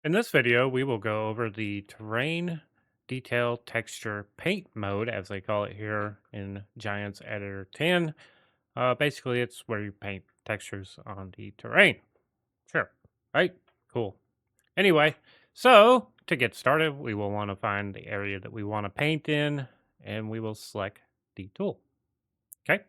In this video, we will go over the terrain detail texture paint mode, as they call it here in Giants Editor 10. Basically, it's where you paint textures on the terrain. Sure. Right? Cool. Anyway, so to get started, we will want to find the area that we want to paint in, and we will select the tool. Okay.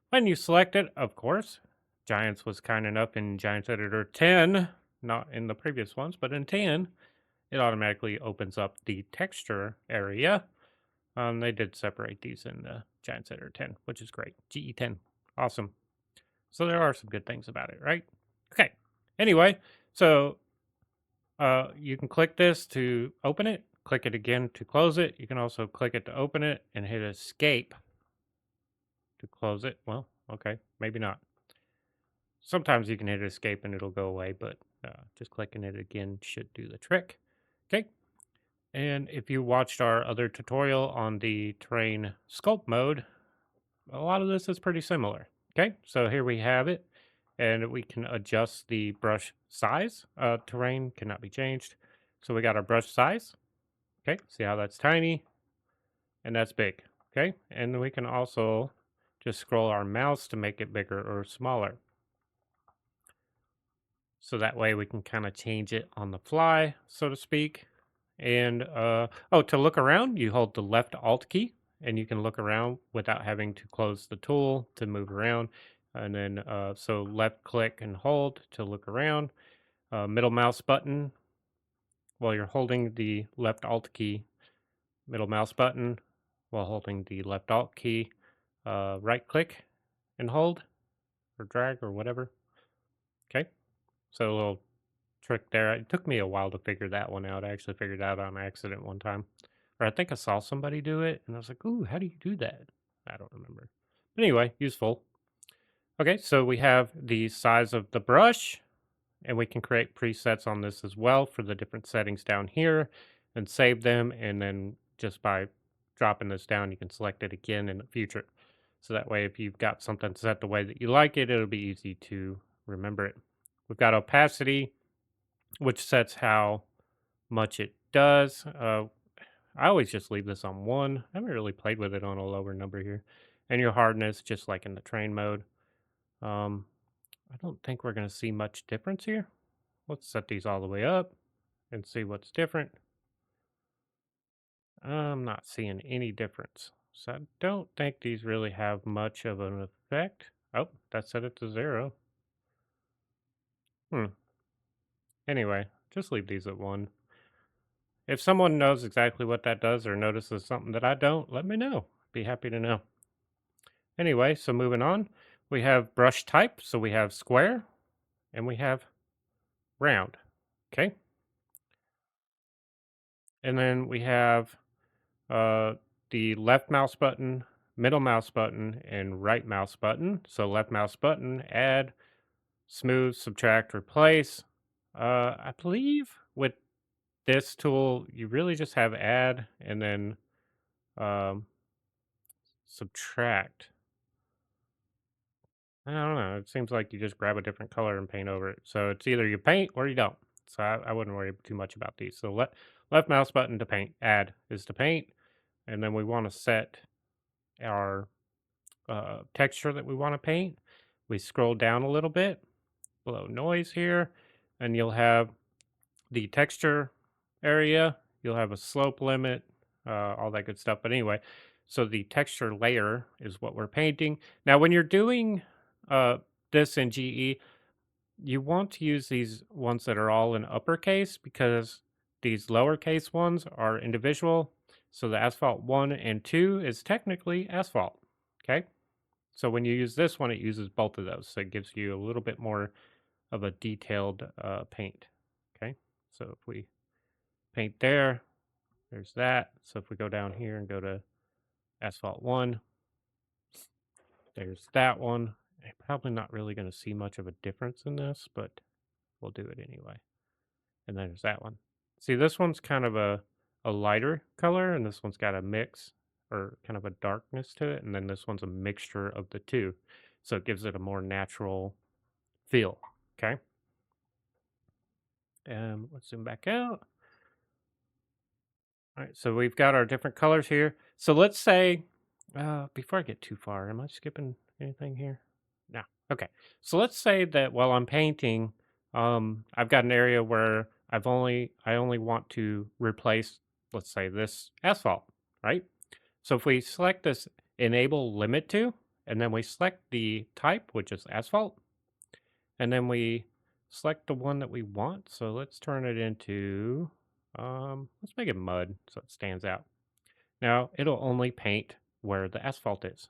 When you select it, of course, Giants was kind enough in Giants Editor 10, not in the previous ones, but in 10 it automatically opens up the texture area. They did separate these in the Giant Center 10, which is great. GE10, awesome. So there are some good things about it, right? Okay. Anyway, so you can click this to open it, click it again to close it. You can also click it to open it and hit escape to close it. Well, okay, maybe not. Sometimes you can hit escape and it'll go away, but just clicking it again should do the trick. Okay. And if you watched our other tutorial on the terrain sculpt mode, a lot of this is pretty similar. Okay, so here we have it, and we can adjust the brush size. Terrain cannot be changed. So we got our brush size. Okay, see how that's tiny and that's big. Okay, and we can also just scroll our mouse to make it bigger or smaller. So that way we can kind of change it on the fly, so to speak. And oh, to look around, you hold the left Alt key, and you can look around without having to close the tool to move around. And then so left click and hold to look around. Middle mouse button while you're holding the left Alt key. Middle mouse button while holding the left Alt key. Right click and hold or drag or whatever. Okay, so a little trick there. It took me a while to figure that one out. I actually figured it out on accident one time. Or I think I saw somebody do it and I was like, "Ooh, how do you do that?" I don't remember. But anyway, useful. Okay, so we have the size of the brush and we can create presets on this as well for the different settings down here and save them. And then just by dropping this down, you can select it again in the future. So that way, if you've got something set the way that you like it, it'll be easy to remember it. We've got opacity, which sets how much it does. I always just leave this on 1. I haven't really played with it on a lower number here. And your hardness, just like in the train mode. Um, I don't think we're going to see much difference here. Let's set these all the way up and see what's different. I'm not seeing any difference. So I don't think these really have much of an effect. Oh, that set it to 0. Hmm. Anyway, just leave these at 1. If someone knows exactly what that does or notices something that I don't, let me know. Be happy to know. Anyway, so moving on, we have brush type. So we have square and we have round. Okay. And then we have uh, the left mouse button, middle mouse button, and right mouse button. So left mouse button, add, smooth, subtract, replace. I believe with this tool, you really just have add and then um, subtract. I don't know. It seems like you just grab a different color and paint over it. So it's either you paint or you don't. So I wouldn't worry too much about these. So left mouse button to paint, add is to paint. And then we want to set our texture that we want to paint. We scroll down a little bit below noise here, and you'll have the texture area. You'll have a slope limit, all that good stuff. But anyway, so the texture layer is what we're painting. Now, when you're doing uh, this in GE, you want to use these ones that are all in uppercase because these lowercase ones are individual. So the asphalt 1 and 2 is technically asphalt. Okay. So when you use this one, it uses both of those. So it gives you a little bit more of a detailed paint. Okay. So if we paint there, there's that. So if we go down here and go to asphalt 1, there's that one. I'm probably not really going to see much of a difference in this, but we'll do it anyway. And then there's that one. See, this one's kind of a lighter color, and this one's got a mix or kind of a darkness to it. And then this one's a mixture of the two. So it gives it a more natural feel. Okay. Let's zoom back out. All right, so we've got our different colors here. So let's say, before I get too far, am I skipping anything here? No. Okay. So let's say that while I'm painting, I've got an area where I only want to replace, let's say, this asphalt, right? So if we select this enable limit to, and then we select the type, which is asphalt, and then we select the one that we want. So let's turn it into, let's make it mud so it stands out. Now it'll only paint where the asphalt is.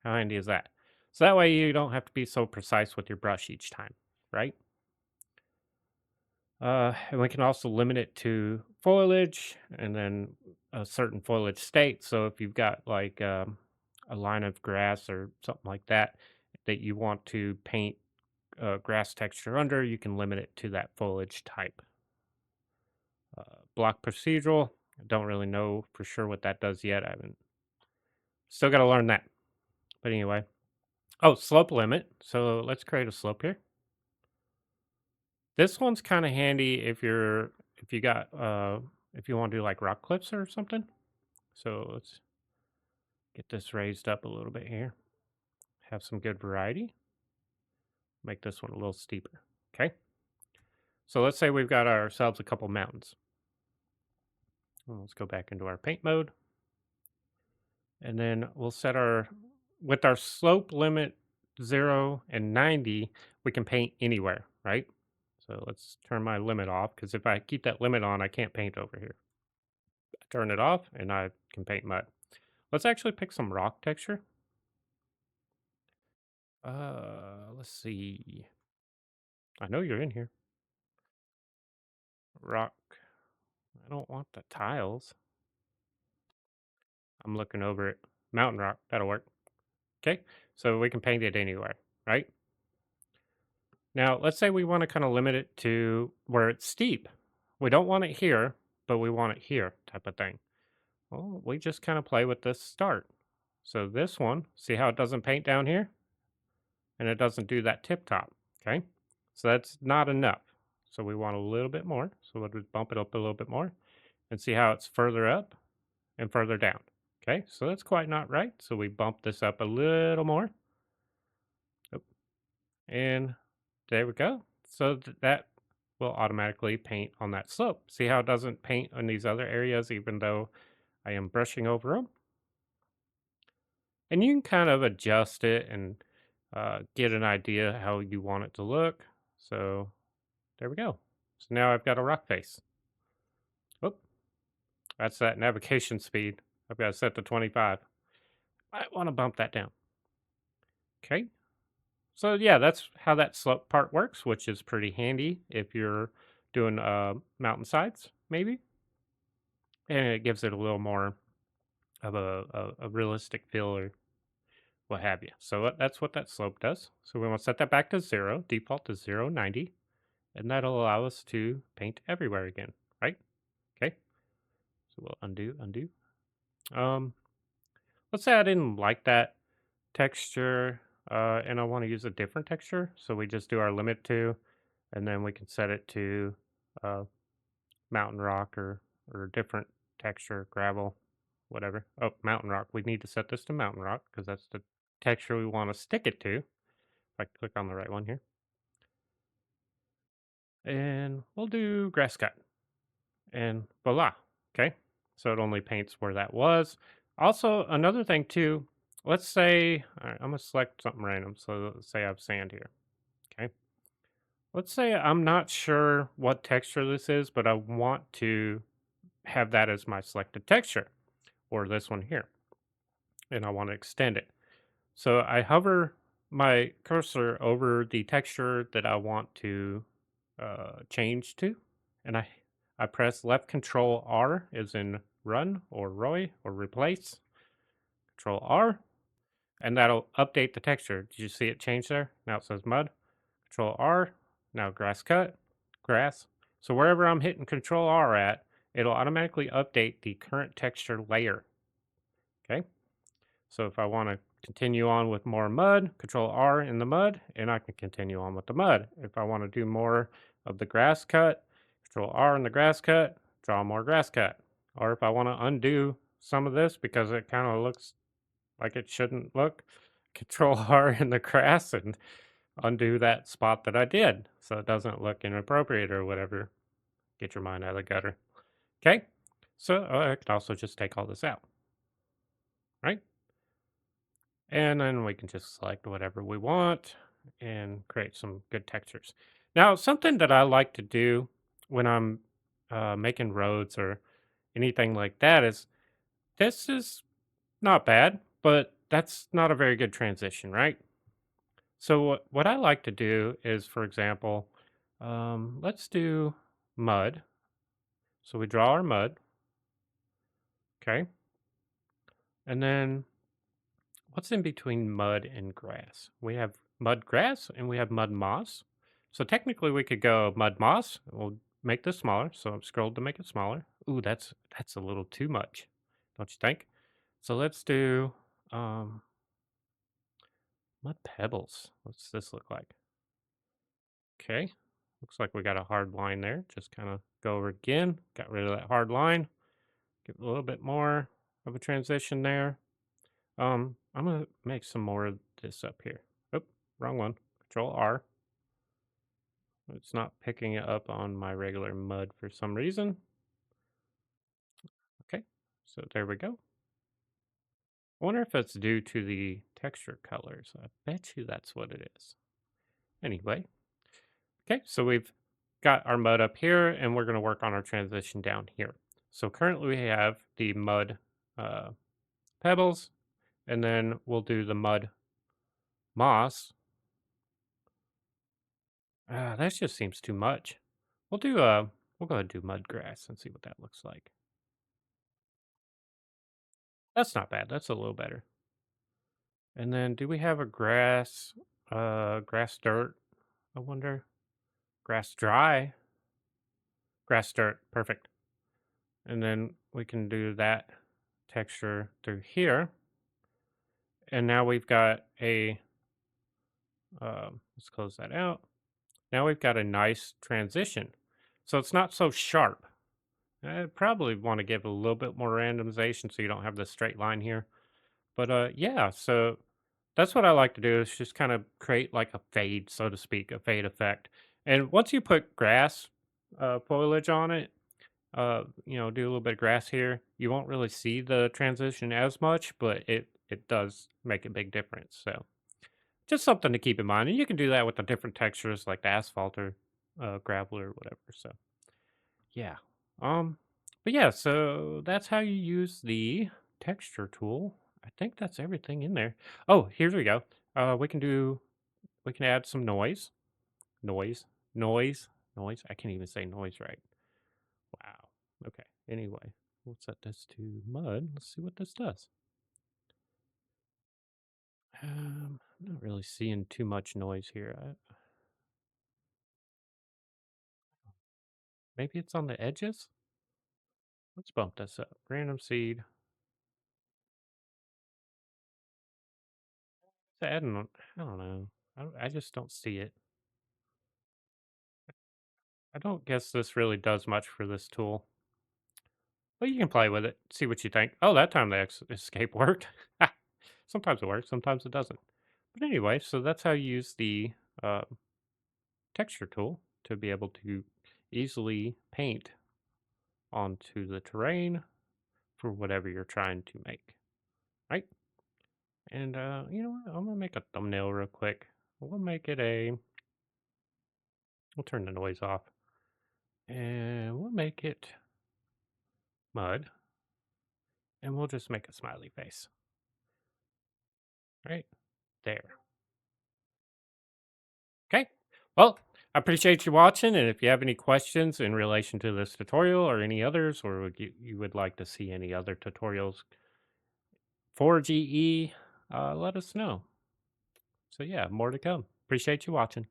How handy is that? So that way you don't have to be so precise with your brush each time, right? And we can also limit it to foliage and then a certain foliage state. So if you've got like a line of grass or something like that that you want to paint grass texture under, you can limit it to that foliage type. Block procedural, I don't really know for sure what that does yet. I haven't, still got to learn that. But anyway, oh, slope limit. So let's create a slope here. This one's kind of handy if you got if you want to do like rock cliffs or something. So let's get this raised up a little bit here. Have some good variety. Make this one a little steeper. Okay. So let's say we've got ourselves a couple mountains. Well, let's go back into our paint mode. And then we'll set our, with our slope limit 0 and 90, we can paint anywhere, right? So let's turn my limit off because if I keep that limit on, I can't paint over here. I turn it off and I can paint mud. Let's actually pick some rock texture. Let's see. I know you're in here. Rock. I don't want the tiles. I'm looking over it. Mountain rock. That'll work. Okay. So we can paint it anywhere, right? Now, let's say we want to kind of limit it to where it's steep. We don't want it here, but we want it here type of thing. Well, we just kind of play with this start. So this one, see how it doesn't paint down here? And it doesn't do that tip top, okay? So that's not enough. So we want a little bit more. So we'll just bump it up a little bit more and see how it's further up and further down. Okay, so that's quite not right. So we bump this up a little more. Oop, and there we go. So that will automatically paint on that slope. See how it doesn't paint on these other areas even though I am brushing over them? And you can kind of adjust it and get an idea how you want it to look. So there we go. So now I've got a rock face. Whoop, that's that navigation speed. I've got it set to 25. I want to bump that down. Okay. So yeah, that's how that slope part works, which is pretty handy if you're doing mountainsides, maybe. And it gives it a little more of a realistic feel or what have you. So that's what that slope does. So we want to set that back to 0, default to 0, 90, and that'll allow us to paint everywhere again, right? Okay. So we'll undo, undo. Um, let's say I didn't like that texture, and I want to use a different texture. So we just do our limit to, and then we can set it to uh, mountain rock or a different texture, gravel, whatever. Oh, mountain rock. We need to set this to mountain rock because that's the texture we want to stick it to. If I click on the right one here. And we'll do grass cut. And voila. Okay. So it only paints where that was. Also, another thing too, let's say, all right, I'm going to select something random. So let's say I have sand here. Okay. Let's say I'm not sure what texture this is, but I want to have that as my selected texture or this one here. And I want to extend it. So I hover my cursor over the texture that I want to change to, and I press left Control R as in run or Roy or replace. Control R, and that'll update the texture. Did you see it change there? Now it says mud. Control R. Now grass cut, grass. So wherever I'm hitting Control R at, it'll automatically update the current texture layer. Okay. So if I want to continue on with more mud, Control R in the mud, and I can continue on with the mud. If I want to do more of the grass cut, Control R on the grass cut, draw more grass cut. Or if I want to undo some of this because it kind of looks like it shouldn't look, Control R in the grass and undo that spot that I did so it doesn't look inappropriate or whatever. Get your mind out of the gutter. Okay, so I can also just take all this out, right? And then we can just select whatever we want and create some good textures. Now, something that I like to do when I'm making roads or anything like that is this is not bad, but that's not a very good transition, right? So, what I like to do is, for example, let's do mud. So, we draw our mud, okay? And then what's in between mud and grass? We have mud grass and we have mud moss. So technically we could go mud moss. We'll make this smaller. So I'm scrolled to make it smaller. Ooh, that's a little too much, don't you think? So let's do um, mud pebbles. What's this look like? Okay, looks like we got a hard line there. Just kind of go over it again. Got rid of that hard line. Give it a little bit more of a transition there. I'm gonna make some more of this up here. Oh, wrong one. Control R. It's not picking it up on my regular mud for some reason. Okay, so there we go. I wonder if it's due to the texture colors. I bet you that's what it is. Anyway, okay, so we've got our mud up here and we're gonna work on our transition down here. So currently we have the mud uh, pebbles and then we'll do the mud moss. That just seems too much. We'll go ahead and do mud grass and see what that looks like. That's not bad. That's a little better. And then do we have a grass dirt? I wonder. Grass dry. Grass dirt. Perfect. And then we can do that texture through here. And now we've got let's close that out. Now we've got a nice transition. So it's not so sharp. I probably want to give a little bit more randomization so you don't have this straight line here. But yeah, so that's what I like to do is just kind of create like a fade, so to speak, a fade effect. And once you put grass foliage on it, do a little bit of grass here, you won't really see the transition as much, but it does make a big difference. So just something to keep in mind. And you can do that with the different textures like the asphalt or gravel or whatever. So yeah. Um, but yeah, so that's how you use the texture tool. I think that's everything in there. Oh, here we go. We can add some noise. Noise. Noise. Noise. I can't even say noise right. Wow. Okay. Anyway, we'll set this to mud. Let's see what this does. I'm not really seeing too much noise here. Maybe it's on the edges. Let's bump this up. Random seed. I don't know. I just don't see it. I don't guess this really does much for this tool. But you can play with it, see what you think. Oh, that time the escape worked. Sometimes it works, sometimes it doesn't. But anyway, so that's how you use the uh, texture tool to be able to easily paint onto the terrain for whatever you're trying to make, right? And you know what? I'm gonna make a thumbnail real quick. We'll make it we'll turn the noise off and we'll make it mud and we'll just make a smiley face, right there. Okay. Well, I appreciate you watching, and if you have any questions in relation to this tutorial or any others, or you would like to see any other tutorials for GE, let us know. So yeah, more to come. Appreciate you watching.